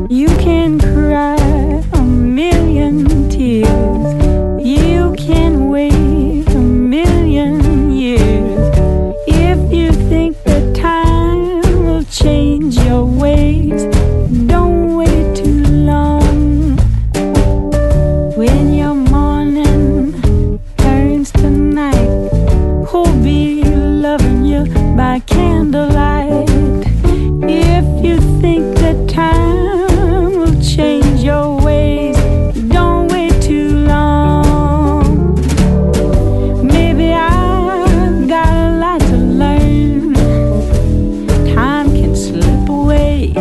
You can cry a million tears, you can wait a million years. If you think that time will change your ways, don't wait too long. When your morning turns to night, who'll be loving you by candlelight? If you think that time will change your ways, don't wait too long. Maybe I've got a lot to learn. Time can slip away.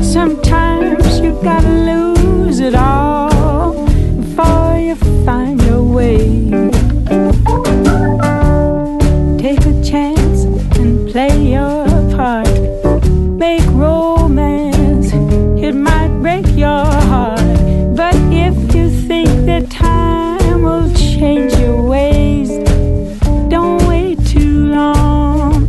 Sometimes you gotta lose it all before you find your way. Take a chance and play your part. Make romance, it might break your heart. But if you think that time will change your ways, don't wait too long.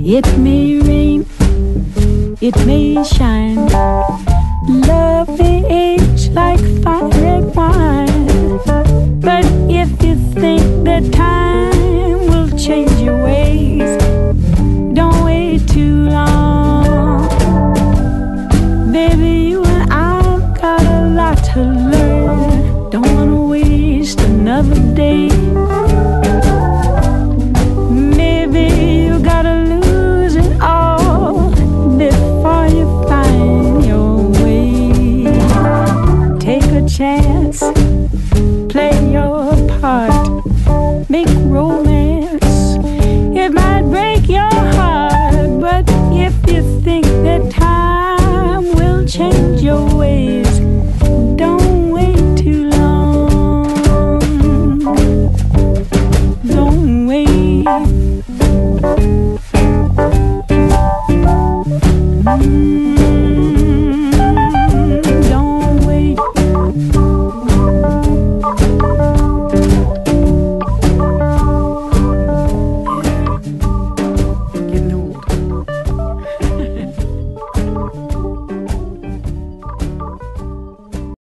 It may rain, it may shine, love may age like fine red wine. But if you think that time will change your ways, don't wait too long. Baby, you and I've got a lot to learn. Don't wanna waste another day. Maybe you gotta lose it all before you find your way. Take a chance, play your part, make romance, it might break your heart. But if you think that time will change your ways,